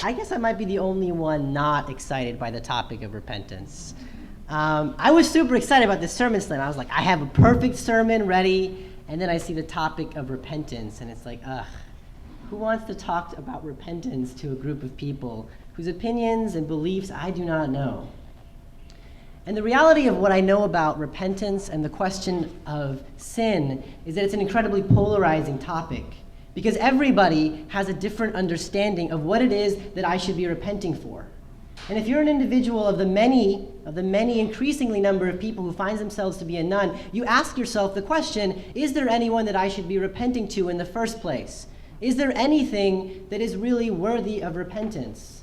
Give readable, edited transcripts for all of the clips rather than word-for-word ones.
I guess I might be the only one not excited by the topic of repentance. I was super excited about this SermonSlam. I was like, I have a perfect sermon ready, and then I see the topic of repentance, and it's like, ugh, who wants to talk about repentance to a group of people whose opinions and beliefs I do not know? And the reality of what I know about repentance and the question of sin is that it's an incredibly polarizing topic, because everybody has a different understanding of what it is that I should be repenting for. And if you're an individual of the many increasingly number of people who finds themselves to be a nun, you ask yourself the question, is there anyone that I should be repenting to in the first place? Is there anything that is really worthy of repentance?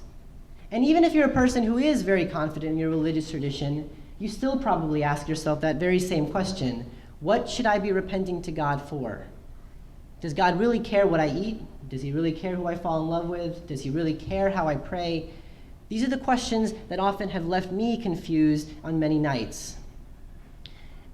And even if you're a person who is very confident in your religious tradition, you still probably ask yourself that very same question. What should I be repenting to God for? Does God really care what I eat? Does he really care who I fall in love with? Does he really care how I pray? These are the questions that often have left me confused on many nights.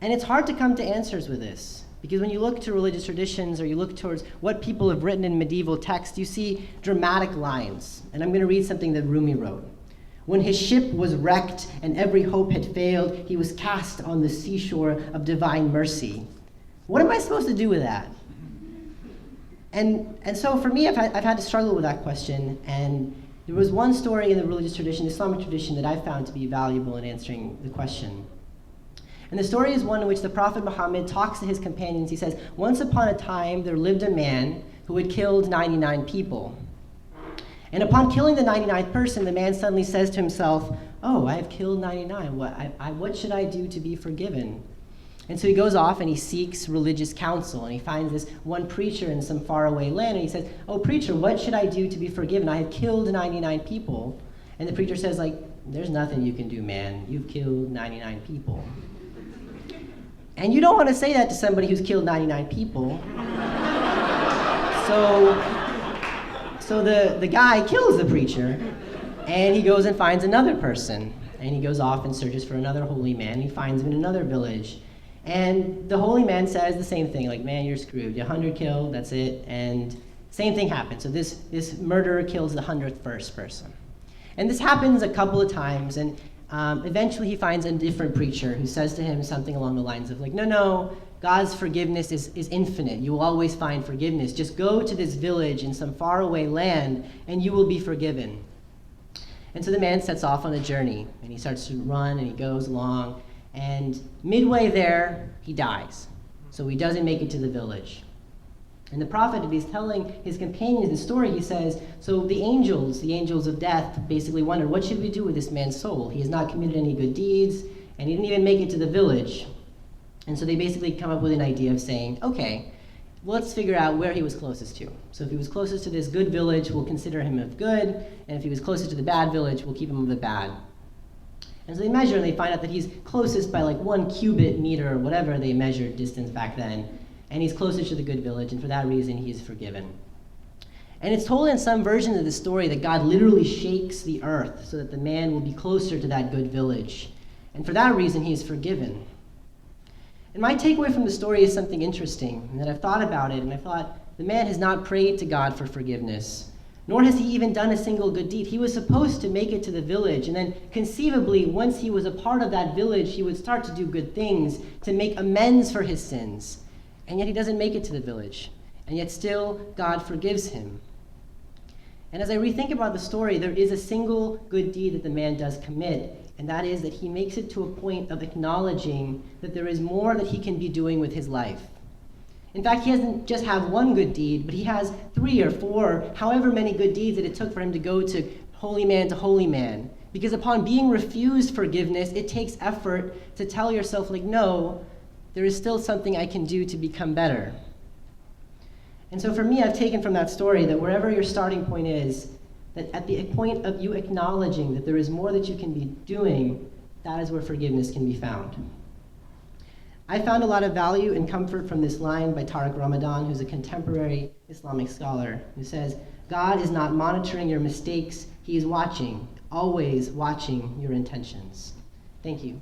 And it's hard to come to answers with this, because when you look to religious traditions or you look towards what people have written in medieval texts, you see dramatic lines. And I'm going to read something that Rumi wrote. When his ship was wrecked and every hope had failed, he was cast on the seashore of divine mercy. What am I supposed to do with that? And so for me, I've had to struggle with that question. And there was one story in the religious tradition, Islamic tradition, that I found to be valuable in answering the question. And the story is one in which the Prophet Muhammad talks to his companions. He says, once upon a time, there lived a man who had killed 99 people. And upon killing the 99th person, the man suddenly says to himself, oh, I have killed 99. What should I do to be forgiven? And so he goes off and he seeks religious counsel, and he finds this one preacher in some faraway land, and he says, oh, preacher, what should I do to be forgiven? I have killed 99 people. And the preacher says, there's nothing you can do, man. You've killed 99 people. And you don't want to say that to somebody who's killed 99 people. So the guy kills the preacher, and he goes and finds another person. And he goes off and searches for another holy man. He finds him in another village. And the holy man says the same thing, man, you're screwed. 100 killed, that's it. And same thing happens. So this murderer kills the 101st person. And this happens a couple of times, and eventually he finds a different preacher who says to him something along the lines of no, God's forgiveness is infinite. You will always find forgiveness. Just go to this village in some faraway land, and you will be forgiven. And so the man sets off on a journey, and he starts to run, and he goes along. And midway there, he dies. So he doesn't make it to the village. And the prophet, as he's telling his companions the story, he says, so the angels of death, basically wondered, what should we do with this man's soul? He has not committed any good deeds, and he didn't even make it to the village. And so they basically come up with an idea of saying, okay, let's figure out where he was closest to. So if he was closest to this good village, we'll consider him of good, and if he was closest to the bad village, we'll keep him of the bad. And so they measure, and they find out that he's closest by 1 cubit meter, or whatever they measured distance back then, and he's closest to the good village, and for that reason, he is forgiven. And it's told in some versions of the story that God literally shakes the earth so that the man will be closer to that good village. And for that reason, he is forgiven. And my takeaway from the story is something interesting, and that I've thought about it, and I thought, the man has not prayed to God for forgiveness, nor has he even done a single good deed. He was supposed to make it to the village, and then conceivably, once he was a part of that village, he would start to do good things to make amends for his sins. And yet he doesn't make it to the village, and yet still God forgives him. And as I rethink about the story, there is a single good deed that the man does commit, and that is that he makes it to a point of acknowledging that there is more that he can be doing with his life. In fact, he doesn't just have one good deed, but he has 3 or 4, however many good deeds that it took for him to go to holy man. Because upon being refused forgiveness, it takes effort to tell yourself, no, there is still something I can do to become better. And so for me, I've taken from that story that wherever your starting point is, that at the point of you acknowledging that there is more that you can be doing, that is where forgiveness can be found. I found a lot of value and comfort from this line by Tariq Ramadan, who's a contemporary Islamic scholar, who says, God is not monitoring your mistakes, he is watching, always watching your intentions. Thank you.